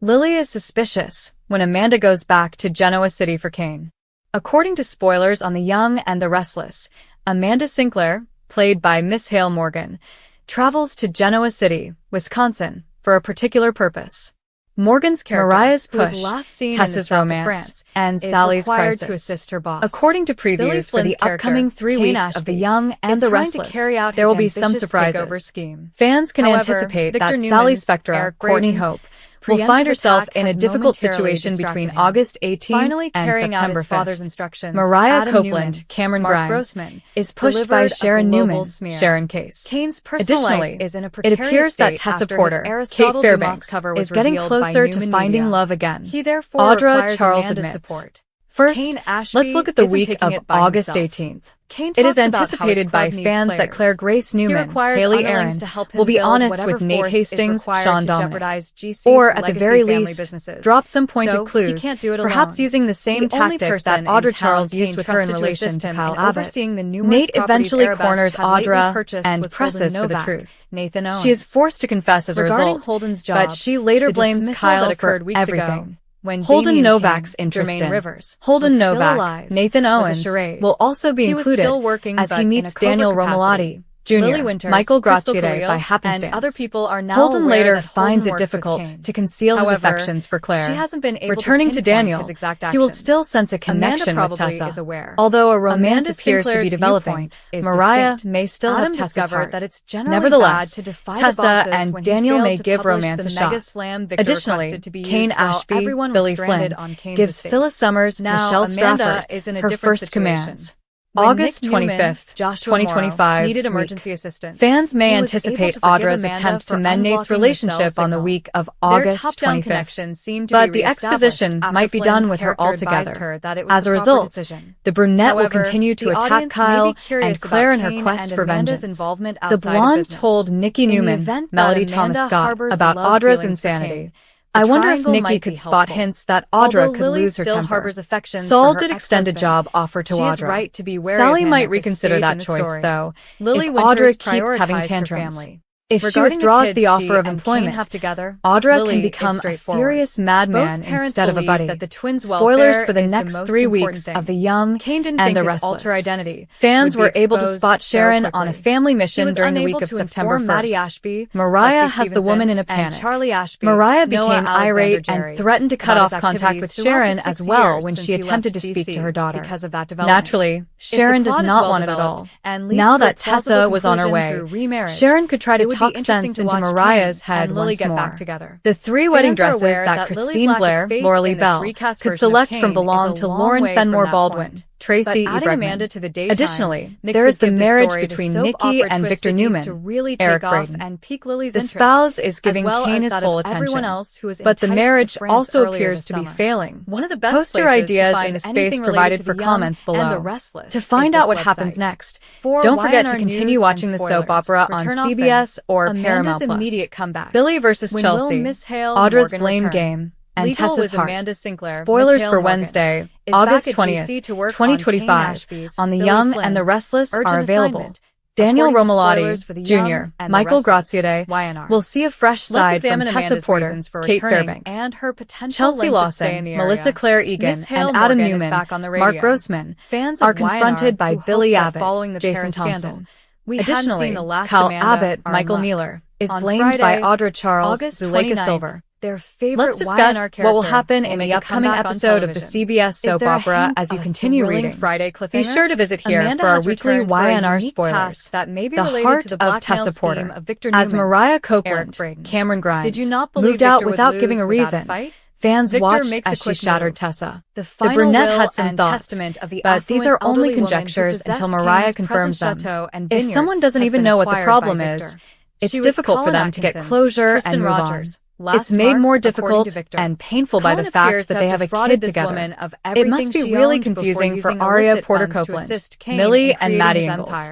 Lily is suspicious when Amanda goes back to Genoa City for Kane. According to spoilers on The Young and the Restless, Amanda Sinclair, played by Miss Hale Morgan, travels to Genoa City, Wisconsin, for a particular purpose. Morgan's character, Mariah's push, Tessa's romance, and Sally's crisis to assist her boss. According to previews for the upcoming 3 weeks of The Young and the Restless, there will be some surprises. Fans can anticipate that Sally Spectra, Courtney Hope, will find herself in a difficult situation between August 18th and September 5th. Mariah Copeland, Cameron Grimes, is pushed by Sharon Newman, Sharon Case. Additionally, it appears that Tessa Porter, Kate Fairbanks, is getting closer to finding love again. Audra Charles support. First, let's look at the week of August 18th. It is anticipated by fans that Claire Grace Newman, Haley Aaron, will be honest with Nate Hastings, Sean Dominic, or at the very least, drop some pointed clues, perhaps using the same tactic that Audra Charles used with her in relation to Kyle Abbott. Nate eventually corners Audra and presses for the truth. She is forced to confess as a result, but she later blames Kyle for everything. Holden Novak's interest in Holden Novak, Nathan Owens, will also be included as he meets Daniel Romalotti, Jr., Michael Graziadei by happenstance. Holden later finds it difficult to conceal his affections for Claire. Returning to Daniel, he will still sense a connection with Tessa. Although a romance appears to be developing, Mariah may still have Tessa's heart. Nevertheless, Tessa and Daniel may give romance a shot. Additionally, Kane Ashby, Billy Flynn, gives Phyllis Summers, Michelle Strafford, her first commands. August 25th, 2025 needed emergency assistance. Fans may anticipate Audra's attempt to mend Nate's relationship on the week of August 25th, but the exposition might be done with her altogether. As a result, the brunette will continue to attack Kyle and Claire in her quest for vengeance. The blonde told Nikki Newman, Melody Thomas Scott, about Audra's insanity. I wonder if Nikki could spot hints that Audra could lose her temper. Saul did extend a job offer to Audra. Sally might reconsider that choice, though, if Audra keeps having tantrums. If she withdraws the offer of employment, Audra can become a furious madman instead of a buddy. Spoilers for the next 3 weeks of The Young and the Restless. Fans were able to spot Sharon on a family mission during the week of September 1st. Mariah has the woman in a panic. Mariah became irate and threatened to cut off contact with Sharon as well when she attempted to speak to her daughter. Naturally, Sharon does not want it at all. Now that Tessa was on her way, Sharon could try to talk sense into Mariah's head once more. The 3 wedding dresses that Christine Blair, Laura Lee Bell, could select from belong to Lauren Fenmore Baldwin, Tracy E. Bregman. Additionally, there is the marriage between Nikki and Victor Newman, Eric Braden. The spouse is giving Kane his full attention, but the marriage also appears to be failing. Poster ideas in the space provided for comments below. To find out what happens next, don't forget to continue watching the soap opera on CBS or Paramount+. Billy vs. Chelsea, Audra's blame game, and Tessa's heart. Spoilers for Wednesday, August 20th, 2025, on The Young and the Restless are available. Daniel Romalotti, Jr., Michael Graziadei will see a fresh side from Tessa Porter, Kate Fairbanks, Chelsea Lawson, Melissa Claire Egan, and Adam Newman, Mark Grossman, are confronted by Billy Abbott, Jason Thompson. Additionally, Kyle Abbott, Michael Mueller, is blamed by Audra Charles, Zuleika Silver. Let's discuss what will happen in the upcoming episode of the CBS soap opera as you continue reading. Be sure to visit here for our weekly YNR spoilers. The heart of Tessa Porter, as Mariah Copeland, Cameron Grimes, moved out without giving a reason. Fans watched as she shattered Tessa. The brunette had some thoughts, but these are only conjectures until Mariah confirms them. If someone doesn't even know what the problem is, it's difficult for them to get closure and move on. It's made more difficult and painful by the fact that they have a kid together. It must be really confusing for Aria Porter Copeland, Millie, and Maddie Ingalls.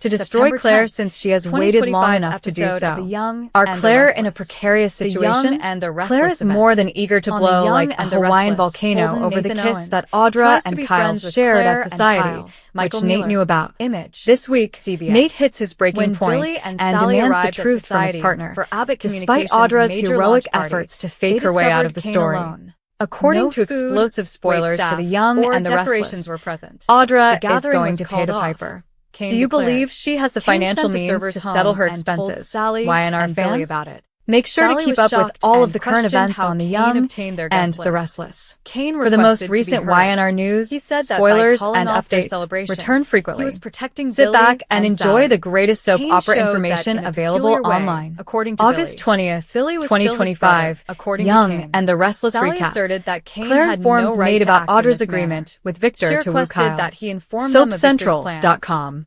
to destroy September Claire 10th, since she has waited long enough to do episode of so. The Young Are and the Claire in a Restless. precarious The situation? Young and the Restless Claire is events. more than eager to On blow The Young like a and the Hawaiian Restless, volcano Holden over the Nathan kiss Owens that Audra tries to and be Kyle friends with shared Claire at and Society, Kyle. which Michael Nate Miller. knew about. Image. This week, CBS. Nate hits his breaking When point Billy and and Sally demands the arrived at truth from his Society partner, for Abbott despite Communications' Audra's major heroic launch party, efforts to they fake her way out of the discovered Kane story. alone. According No to food, explosive spoilers waitstaff, for The Young or and the decorations Restless, were present. Audra The is gathering going was to pay called the off. piper. Kane Do you declared. believe she has the Kane financial sent the means servers to home settle her and told expenses? Sally YNR and Billy fans? about it. Make sure Sally to keep was up with shocked all of and the current questioned events how on The Kane Young obtained their and guest the list. Restless. Kane For the most requested to be recent heard. YNR news, He said that spoilers by calling and off their updates celebration, return frequently. He was protecting Sit Billy back and enjoy Sally. the greatest soap Kane opera showed information that in a available peculiar way, online. according to August Billy. 20th, Billy was still his 2025, brother, according Young to Kane. and the Restless Sally recap. asserted that Kane Claire had informs no right Nate to about act in Audra's this agreement manner. with Victor She to woo requested Kyle. that he inform them of Victor's plans. SoapCentral.com.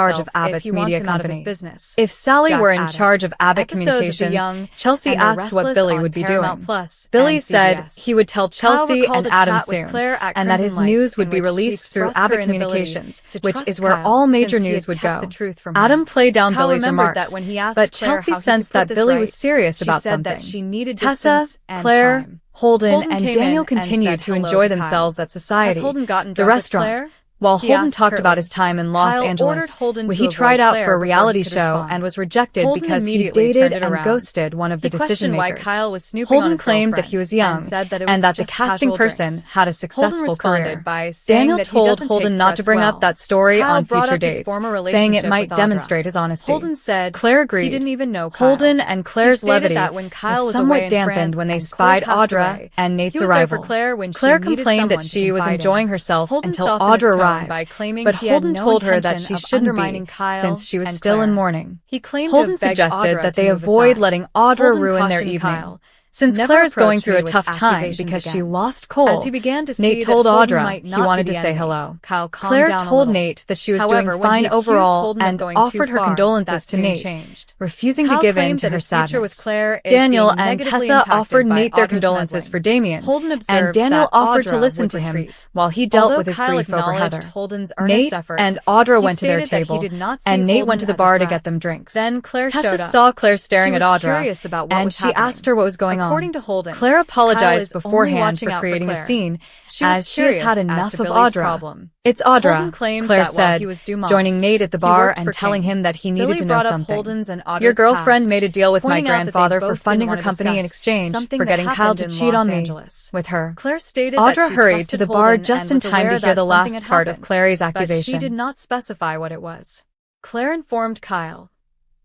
charge of himself if Abbott's he wants media him out of his company. business. If Sally Jack were in added. charge of Abbott Episodes of The Communications, Young Chelsea and the asked what Restless Billy on would be Paramount doing. Plus Billy and said CBS. he would tell Kyle Chelsea recalled and a Adam chat with soon, Claire at and that his Crimson news Lights would in be which she released through expressed her Abbott inability Communications, to which trust is where Kyle all major since he news had would kept go. the truth from her. Adam played down Kyle Billy's remembered remarks, that when he asked but Claire Chelsea how he sensed could put that this Billy right, was serious she about said something. that she needed Tessa, distance and Claire, time. Holden, and came Daniel in and continued said to hello enjoy to themselves Kyle. at society, Has Holden gotten the drunk with restaurant. Claire? While He Holden asked talked about curtly. his time in Los Kyle Angeles, ordered Holden where to he avoid tried out Claire for a before he reality could show respond. and was rejected Holden because he immediately dated turned it and around. ghosted one of the He questioned why decision-makers. Kyle was snooping Holden on his claimed that girlfriend he was young and said that it was and that the just casting casual person drinks. had a Holden successful responded career. by saying Daniel that he told doesn't Holden take not to threats bring well. up that story Kyle on brought future up his dates, former saying it relationship might with Audra. demonstrate his honesty. Holden said Claire agreed. he didn't even know Kyle. Holden and Claire's He stated levity that when Kyle was was away somewhat in dampened France when they and spied Claire passed Audra away. and Nate's He was there arrival. for Claire when Claire she needed complained that someone to she was confide in. enjoying herself Holden until softened his Audra tone arrived, by claiming but he had Holden no told her that intention she of shouldn't undermining be, Kyle since she was and still in Claire. mourning. He claimed Holden to have begged suggested Audra that to they move avoid aside. letting Audra Holden ruin their cautioned evening. Kyle Since Never Claire is going approach through me a with tough time accusations because she again." lost Cole, As he began to see Nate that told Holden Audra might he not wanted be to the say enemy, hello. Kyle calmed Claire down a told little. Nate that she was However, doing when he fine accused overall Holden of and going too offered her far, condolences that to scene Nate, changed. refusing to Kyle give in claimed to that her his future sadness. with Claire is Daniel being and negatively Tessa impacted offered by Nate their Audra's condolences meddling. for Damien, Holden and observed Daniel that offered to Audra listen would to him retreat. while he dealt Although with his Kyle grief over acknowledged Heather. Holden's earnest Nate efforts, and Audra he went to their stated that he table, did not see and Nate Holden went to the as a bar to threat. get them drinks. Then Claire Tessa showed up. saw Claire staring She at was Audra, curious about what and was she happening. asked her what was going on. According to Holden, Claire Kyle apologized is only beforehand watching for out for creating a Claire. scene, She was as she has had curious as enough to of Billy's Audra. problem. "It's Audra," Holden claimed Claire that while said, he was Dumas, joining Nate at the he bar worked and for telling King. him that he needed Billy to know brought up something. Holden's and Audra's "Your girlfriend past, made a deal with my pointing out that they grandfather both for didn't funding her want to company in discuss exchange something for that getting Kyle happened to in cheat Los on me Angeles. with her." Claire stated Audra that she hurried trusted to the bar Holden just and in was time to aware hear the that something last had part of happened, Clary's but accusation. she did not specify what it was. Claire informed Kyle,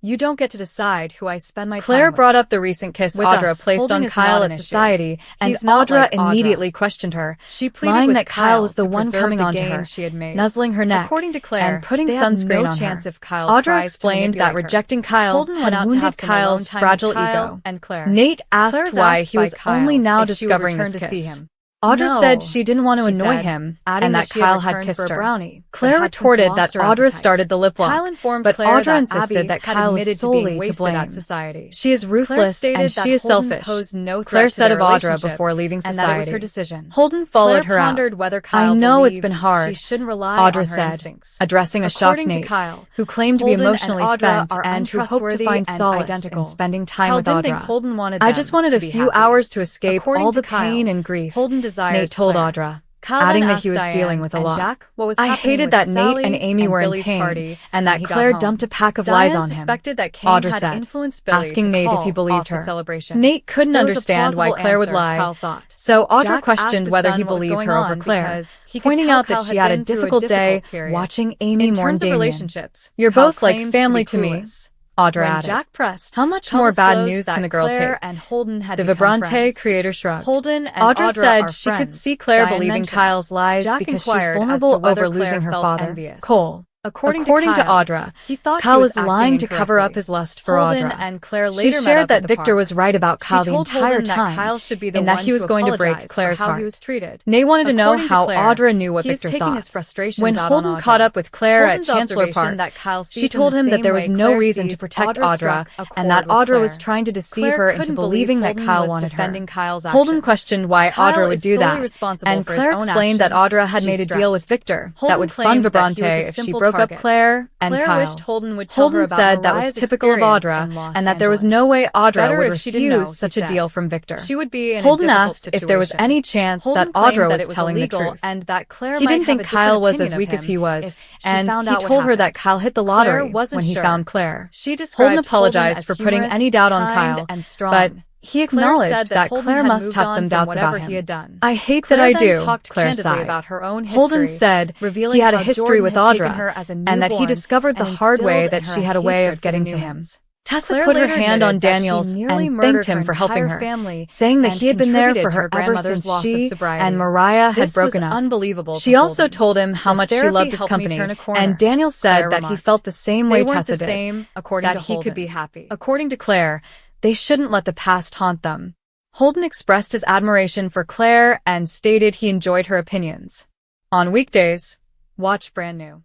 "You don't get to decide who I spend my time Claire with." brought up the recent kiss With Audra us, placed Holden on is Kyle not at an issue. society, and He's not Audra like Audra. immediately questioned her, She pleaded lying with that Kyle was the to one preserve coming the onto her, gains she had made. nuzzling her neck, According to Claire, and putting they have sunscreen no on chance her. if Kyle Audra tries to explained that manipulate her. rejecting Kyle Holden had went out to wounded have some alone Kyle's time with fragile Kyle ego. and Claire. Nate asked Claire was why asked he by was Kyle only now if she would discovering return this to see kiss. him. Audra "No," said she didn't want to she annoy said, him, adding and that that she had Kyle had returned kissed for a her. brownie, but Claire had since retorted lost that her Audra appetite. started the lip lock, Kyle informed but Claire Audra that insisted Abby that had Kyle was admitted to being solely to wasted blame. at society. "She is Claire ruthless stated and that she is Holden selfish," posed no threat Claire to said their of Audra relationship, before leaving and society. that it was her decision. Holden followed Claire her out. pondered whether Kyle "I know it's believed been hard," she shouldn't rely Audra on her said, instincts. addressing a shocked According to Nate, Kyle, who claimed to be Holden and emotionally Audra spent are and who hoped to untrustworthy find and solace identical. in spending time Kyle with didn't think Audra. Holden wanted "I them just wanted to a be few happy." hours to escape According all to the pain Kyle, and grief," Holden desires Nate told Claire. Audra, Kyle adding then that he was asked dealing Diane with a and lot. Jack what was "I happening hated with that Nate Sally and Amy were in Billy's pain, party and when that he got Claire home. dumped a pack of Diane lies on him," suspected that King Audra had said, influenced Billy asking to Nate if call he believed off the her. celebration. Nate couldn't There was a understand why plausible Claire would answer, lie, Kyle thought. so Audra Jack questioned asked his whether son he what was believed going her over on Claire, because he could pointing tell out that Kyle she had had a been through a difficult day difficult period. watching Amy In mourn terms of Damien. relationships, "You're Kyle both like claimed family to to be me," clueless. Audra When added. Jack pressed, "How much Kyle more bad disclosed news that can the girl Claire take?" and Holden had The become Vibrante friends. creator shrugged. Holden and Audra Audra said are she could friends, see Claire Diane believing mentioned. Kyle's lies Jack because she's inquired as to vulnerable whether over losing Claire her felt father, envious. Cole. According to Kyle, Audra, he thought Kyle he was acting lying to cover up incorrectly. his lust for Holden Audra. and Claire She later met shared up at that the Victor park. was right about Kyle She the told entire Holden that time, Kyle should be the and one that he was to going to break apologize Claire's for how heart. he was treated. Nate wanted to know According to how Claire, Audra knew what he is Victor taking thought. his frustrations When out Holden on Audra. caught up with Claire Holden's at Chancellor observation Park, that Kyle she sees him told the him that same there was way no Claire reason to sees protect Audra Audra, struck a and that chord with Audra was Claire. trying to deceive Claire her into couldn't believing that believe Kyle Holden was wanted her. defending Kyle's Holden actions. questioned why Kyle Audra would is do solely that, responsible and for his Claire own explained that actions, Audra had she made a deal with stressed. Victor Holden that would fund claimed that he Vibrante was a if she simple broke up target. Claire and Claire Kyle. wished Holden would tell her Holden about said that was Mariah's typical of experience Audra, in Los and that there was Angeles. no way Audra Better would if she didn't know, refuse he such a said. deal from Victor. She would be in Holden a difficult asked if there was situation. any chance Holden that claimed Audra that was it was telling the illegal truth. and that Claire He might didn't have think a Kyle different was opinion as of weak as him he was, if she and found he out what told her happened. that Kyle hit the Claire lottery wasn't when he sure. found Claire. She described Holden Holden apologized as for putting humorous, any doubt on kind, Kyle, and strong. but he Claire acknowledged said that Holden Claire had must moved have on some from doubts whatever about he had him. done. "I hate Claire that I then do," talked Claire candidly sighed. about her own history, Holden said revealing he had a how history Jordan with had taken Audra, her as a and that he newborn discovered the and hard way instilled that in she her had a way hatred of for getting the to him. Newmans. Tessa Claire put her later hand on admitted that she Daniel's nearly and murdered thanked him her for helping entire her, family saying that and he had been there contributed for to her her ever grandmother's since loss of she sobriety. and Mariah had This broken was up. unbelievable She to also Holden. told him how The much she therapy loved his helped me company, turn a corner, and Daniel said Claire that he remarked. felt the same They way weren't Tessa the did, same, according that to he Holden. could be happy. According to Claire, they shouldn't let the past haunt them. Holden expressed his admiration for Claire and stated he enjoyed her opinions. On weekdays, watch Brand New.